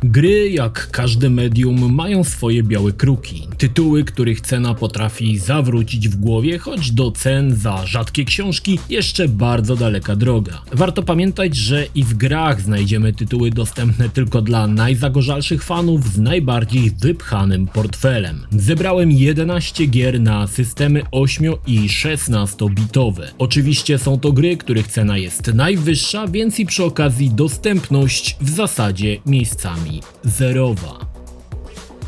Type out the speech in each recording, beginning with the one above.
Gry, jak każde medium, mają swoje białe kruki. Tytuły, których cena potrafi zawrócić w głowie, choć do cen za rzadkie książki jeszcze bardzo daleka droga. Warto pamiętać, że i w grach znajdziemy tytuły dostępne tylko dla najzagorzalszych fanów z najbardziej wypchanym portfelem. Zebrałem 11 gier na systemy 8 i 16-bitowe. Oczywiście są to gry, których cena jest najwyższa, więc i przy okazji dostępność w zasadzie miejscami zerowa.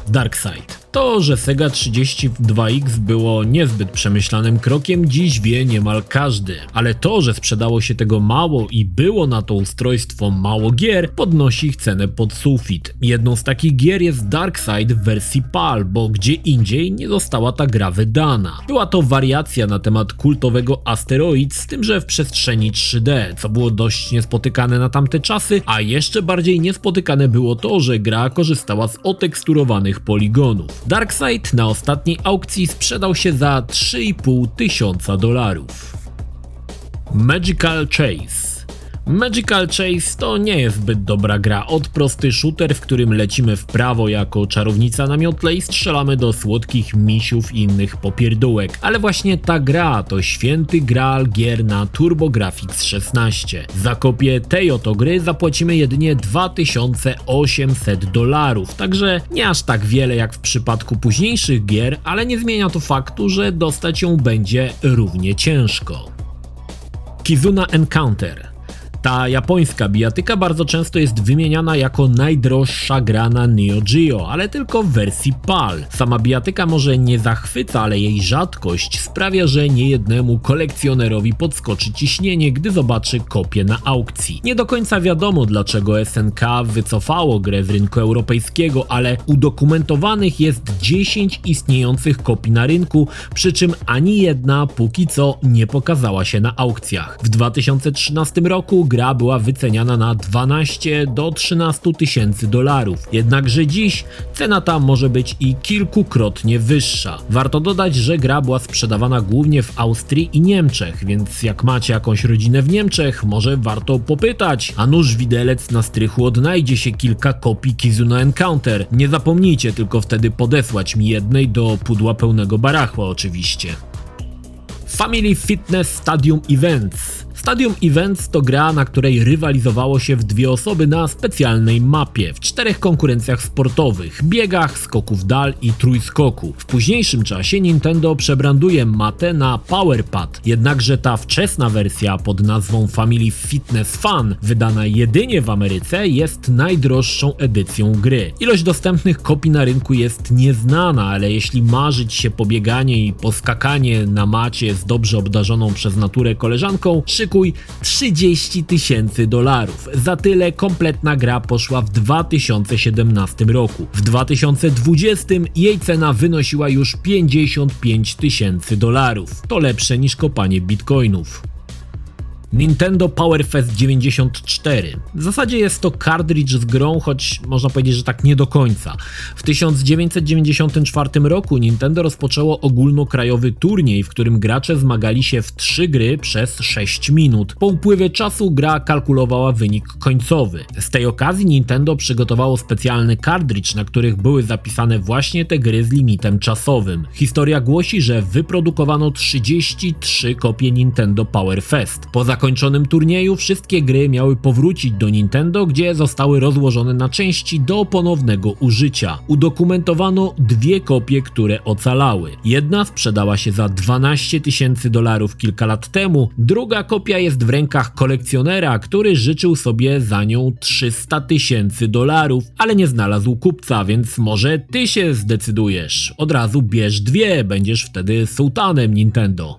Darkside. To, że Sega 32X było niezbyt przemyślanym krokiem, dziś wie niemal każdy, ale to, że sprzedało się tego mało i było na to ustrojstwo mało gier, podnosi ich cenę pod sufit. Jedną z takich gier jest Darkside w wersji PAL, bo gdzie indziej nie została ta gra wydana. Była to wariacja na temat kultowego Asteroid, z tym, że w przestrzeni 3D, co było dość niespotykane na tamte czasy, a jeszcze bardziej niespotykane było to, że gra korzystała z oteksturowanych poligonów. Darkside na ostatniej aukcji sprzedał się za $3,500. Magical Chase. Magical Chase to nie jest zbyt dobra gra. Od prosty shooter, w którym lecimy w prawo jako czarownica na miotle i strzelamy do słodkich misiów i innych popierdółek. Ale właśnie ta gra to święty graal gier na TurboGrafx 16. Za kopię tej oto gry zapłacimy jedynie $2,800, także nie aż tak wiele jak w przypadku późniejszych gier, ale nie zmienia to faktu, że dostać ją będzie równie ciężko. Kizuna Encounter. Ta japońska bijatyka bardzo często jest wymieniana jako najdroższa gra na Neo Geo, ale tylko w wersji PAL. Sama bijatyka może nie zachwyca, ale jej rzadkość sprawia, że niejednemu kolekcjonerowi podskoczy ciśnienie, gdy zobaczy kopię na aukcji. Nie do końca wiadomo, dlaczego SNK wycofało grę z rynku europejskiego, ale udokumentowanych jest 10 istniejących kopii na rynku, przy czym ani jedna póki co nie pokazała się na aukcjach. W 2013 roku gra była wyceniana na 12 do 13 tysięcy dolarów. Jednakże dziś cena ta może być i kilkukrotnie wyższa. Warto dodać, że gra była sprzedawana głównie w Austrii i Niemczech, więc jak macie jakąś rodzinę w Niemczech, może warto popytać, a nuż widelec na strychu odnajdzie się kilka kopii Kizuna Encounter. Nie zapomnijcie tylko wtedy podesłać mi jednej do pudła pełnego barachła oczywiście. Family Fitness Stadium Events. Stadium Events to gra, na której rywalizowało się w dwie osoby na specjalnej mapie, w 4 konkurencjach sportowych, biegach, skoków dal i trójskoku. W późniejszym czasie Nintendo przebranduje matę na Powerpad, jednakże ta wczesna wersja pod nazwą Family Fitness Fun, wydana jedynie w Ameryce, jest najdroższą edycją gry. Ilość dostępnych kopii na rynku jest nieznana, ale jeśli marzyć się pobieganie i poskakanie na macie z dobrze obdarzoną przez naturę koleżanką, szykuj $30,000. Za tyle kompletna gra poszła w 2017 roku. W 2020 jej cena wynosiła już $55,000. To lepsze niż kopanie bitcoinów. Nintendo Power Fest 94. W zasadzie jest to kartridż z grą, choć można powiedzieć, że tak nie do końca. W 1994 roku Nintendo rozpoczęło ogólnokrajowy turniej, w którym gracze zmagali się w 3 gry przez 6 minut. Po upływie czasu gra kalkulowała wynik końcowy. Z tej okazji Nintendo przygotowało specjalny kartridż, na których były zapisane właśnie te gry z limitem czasowym. Historia głosi, że wyprodukowano 33 kopie Nintendo Power Fest. Po zakończonym turnieju wszystkie gry miały powrócić do Nintendo, gdzie zostały rozłożone na części do ponownego użycia. Udokumentowano 2 kopie, które ocalały. Jedna sprzedała się za $12,000 kilka lat temu, druga kopia jest w rękach kolekcjonera, który życzył sobie za nią $300,000, ale nie znalazł kupca, więc może ty się zdecydujesz. Od razu bierz 2, będziesz wtedy sułtanem Nintendo.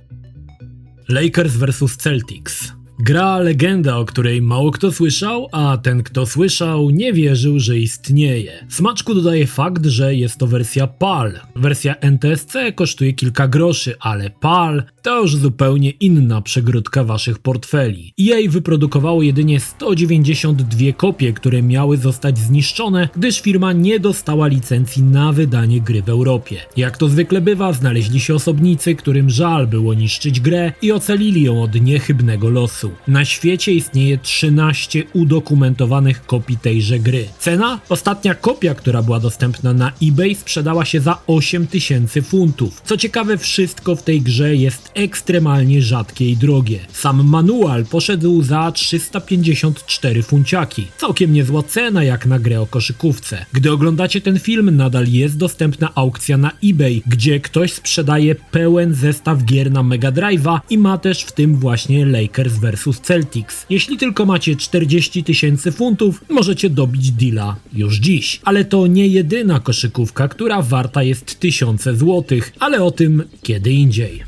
Lakers vs Celtics. Gra legenda, o której mało kto słyszał, a ten kto słyszał nie wierzył, że istnieje. Smaczku dodaje fakt, że jest to wersja PAL. Wersja NTSC kosztuje kilka groszy, ale PAL to już zupełnie inna przegródka waszych portfeli. EA wyprodukowało jedynie 192 kopie, które miały zostać zniszczone, gdyż firma nie dostała licencji na wydanie gry w Europie. Jak to zwykle bywa, znaleźli się osobnicy, którym żal było niszczyć grę i ocalili ją od niechybnego losu. pomysł. Na świecie istnieje 13 udokumentowanych kopii tejże gry. Cena? Ostatnia kopia, która była dostępna na eBay, sprzedała się za 8000 funtów. Co ciekawe, wszystko w tej grze jest ekstremalnie rzadkie i drogie. Sam manual poszedł za 354 funciaki. Całkiem niezła cena jak na grę o koszykówce. Gdy oglądacie ten film, nadal jest dostępna aukcja na eBay, gdzie ktoś sprzedaje pełen zestaw gier na Mega Drive'a i ma też w tym właśnie Lakers vs Celtics. Jeśli tylko macie 40 000 funtów, możecie dobić deala już dziś. Ale to nie jedyna koszykówka, która warta jest tysiące złotych, ale o tym kiedy indziej.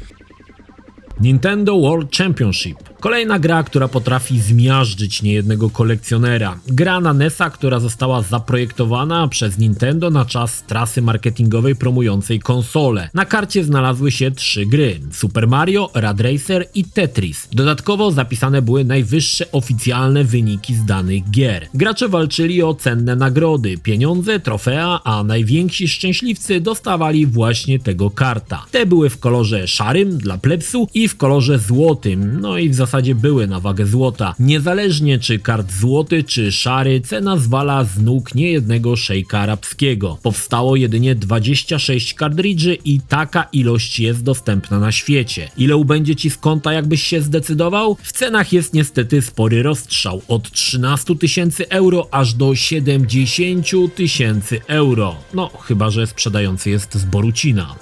Nintendo World Championship. Kolejna gra, która potrafi zmiażdżyć niejednego kolekcjonera. Gra na NES-a, która została zaprojektowana przez Nintendo na czas trasy marketingowej promującej konsolę. Na karcie znalazły się 3 gry: Super Mario, Rad Racer i Tetris. Dodatkowo zapisane były najwyższe oficjalne wyniki z danych gier. Gracze walczyli o cenne nagrody, pieniądze, trofea, a najwięksi szczęśliwcy dostawali właśnie tego karta. Te były w kolorze szarym dla plebsu i w kolorze złotym, no i w zasadzie były na wagę złota. Niezależnie czy kart złoty czy szary, cena zwala z nóg niejednego szejka arabskiego. Powstało jedynie 26 kartridży i taka ilość jest dostępna na świecie. Ile ubędzie ci z konta, jakbyś się zdecydował? W cenach jest niestety spory rozstrzał, od 13 000 euro aż do 70 000 euro. No, chyba że sprzedający jest z Borucina.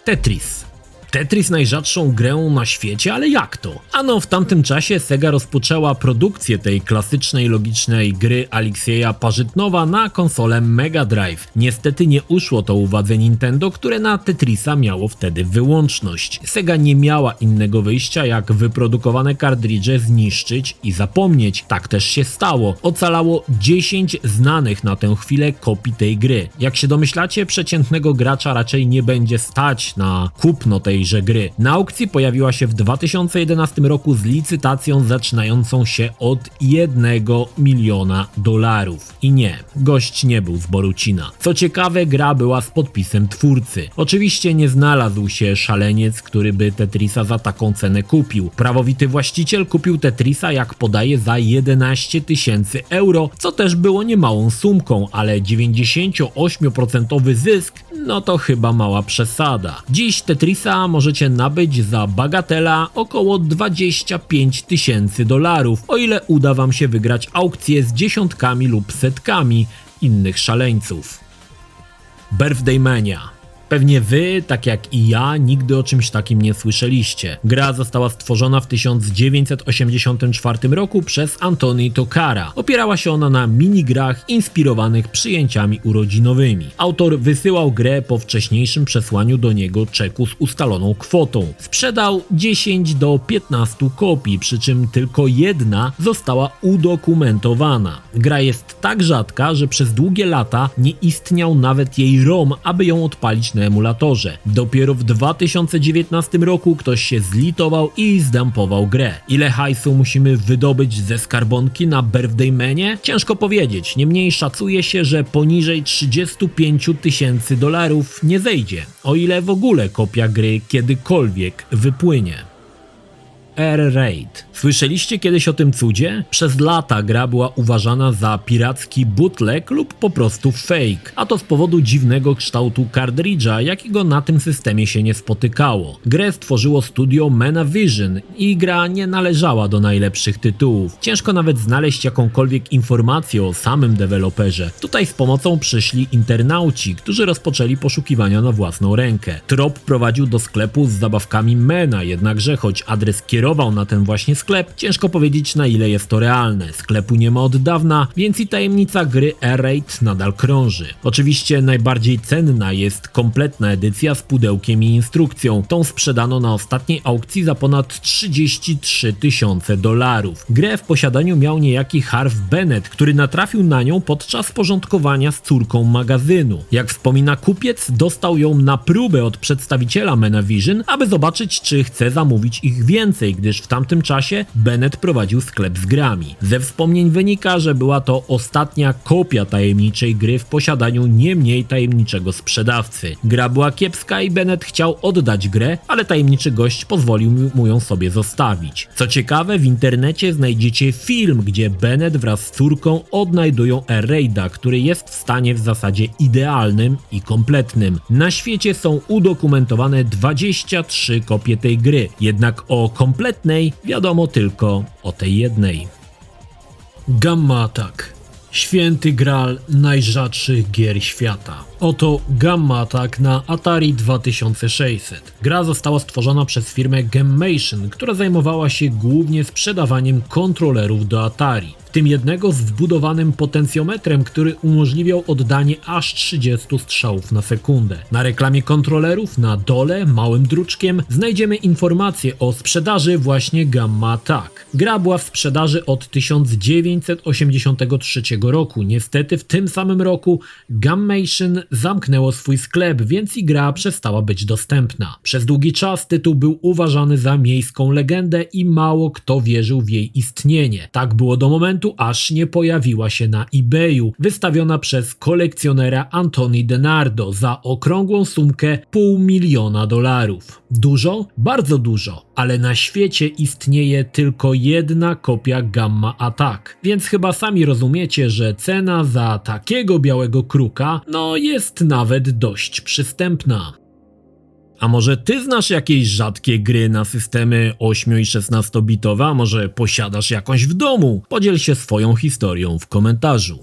Tetris. Tetris najrzadszą grę na świecie, ale jak to? Ano, w tamtym czasie Sega rozpoczęła produkcję tej klasycznej, logicznej gry Aleksieja Parzytnowa na konsolę Mega Drive. Niestety nie uszło to uwadze Nintendo, które na Tetrisa miało wtedy wyłączność. Sega nie miała innego wyjścia, jak wyprodukowane kartridże zniszczyć i zapomnieć. Tak też się stało. Ocalało 10 znanych na tę chwilę kopii tej gry. Jak się domyślacie, przeciętnego gracza raczej nie będzie stać na kupno tejże gry. Na aukcji pojawiła się w 2011 roku z licytacją zaczynającą się od $1 miliona. I nie, gość nie był z Borucina. Co ciekawe, gra była z podpisem twórcy. Oczywiście nie znalazł się szaleniec, który by Tetrisa za taką cenę kupił. Prawowity właściciel kupił Tetrisa, jak podaje, za 11 000 euro, co też było niemałą sumką, ale 98% zysk, no to chyba mała przesada. Dziś Tetrisa możecie nabyć za bagatela około $25 000, o ile uda wam się wygrać aukcję z dziesiątkami lub setkami innych szaleńców. Birthday Mania. Pewnie wy, tak jak i ja, nigdy o czymś takim nie słyszeliście. Gra została stworzona w 1984 roku przez Antoni Tokara. Opierała się ona na minigrach inspirowanych przyjęciami urodzinowymi. Autor wysyłał grę po wcześniejszym przesłaniu do niego czeku z ustaloną kwotą. Sprzedał 10 do 15 kopii, przy czym tylko jedna została udokumentowana. Gra jest tak rzadka, że przez długie lata nie istniał nawet jej ROM, aby ją odpalić na emulatorze. Dopiero w 2019 roku ktoś się zlitował i zdumpował grę. Ile hajsu musimy wydobyć ze skarbonki na Birthday Manie? Ciężko powiedzieć, niemniej szacuje się, że poniżej $35 000 nie zejdzie, o ile w ogóle kopia gry kiedykolwiek wypłynie. Air Raid. Słyszeliście kiedyś o tym cudzie? Przez lata gra była uważana za piracki bootleg lub po prostu fake, a to z powodu dziwnego kształtu kartridża, jakiego na tym systemie się nie spotykało. Grę stworzyło studio Menavision i gra nie należała do najlepszych tytułów. Ciężko nawet znaleźć jakąkolwiek informację o samym deweloperze. Tutaj z pomocą przyszli internauci, którzy rozpoczęli poszukiwania na własną rękę. Trop prowadził do sklepu z zabawkami Mena, jednakże choć adres kierował na ten właśnie sklep, ciężko powiedzieć, na ile jest to realne. Sklepu nie ma od dawna, więc i tajemnica gry Air Raid nadal krąży. Oczywiście najbardziej cenna jest kompletna edycja z pudełkiem i instrukcją. Tą sprzedano na ostatniej aukcji za ponad $33 000. Grę w posiadaniu miał niejaki Harv Bennett, który natrafił na nią podczas porządkowania z córką magazynu. Jak wspomina kupiec, dostał ją na próbę od przedstawiciela Menavision, aby zobaczyć, czy chce zamówić ich więcej, gdyż w tamtym czasie Bennett prowadził sklep z grami. Ze wspomnień wynika, że była to ostatnia kopia tajemniczej gry w posiadaniu nie mniej tajemniczego sprzedawcy. Gra była kiepska i Bennett chciał oddać grę, ale tajemniczy gość pozwolił mu ją sobie zostawić. Co ciekawe, w internecie znajdziecie film, gdzie Bennett wraz z córką odnajdują Air Raida, który jest w stanie w zasadzie idealnym i kompletnym. Na świecie są udokumentowane 23 kopie tej gry, jednak o kompletnej wiadomo tylko o tej jednej. Gamma Attack. Święty graal najrzadszych gier świata. Oto Gamma Attack na Atari 2600. Gra została stworzona przez firmę Gammation, która zajmowała się głównie sprzedawaniem kontrolerów do Atari, w tym jednego z wbudowanym potencjometrem, który umożliwiał oddanie aż 30 strzałów na sekundę. Na reklamie kontrolerów na dole małym druczkiem znajdziemy informacje o sprzedaży właśnie Gamma Attack. Gra była w sprzedaży od 1983 roku. Niestety w tym samym roku Gammation zamknęło swój sklep, więc i gra przestała być dostępna. Przez długi czas tytuł był uważany za miejską legendę i mało kto wierzył w jej istnienie. Tak było do momentu, aż nie pojawiła się na eBayu, wystawiona przez kolekcjonera Anthony DeNardo za okrągłą sumkę $500,000. Dużo? Bardzo dużo, ale na świecie istnieje tylko jedna kopia Gamma Attack, więc chyba sami rozumiecie, że cena za takiego białego kruka jest nawet dość przystępna. A może ty znasz jakieś rzadkie gry na systemy 8 i 16-bitowe, a może posiadasz jakąś w domu? Podziel się swoją historią w komentarzu.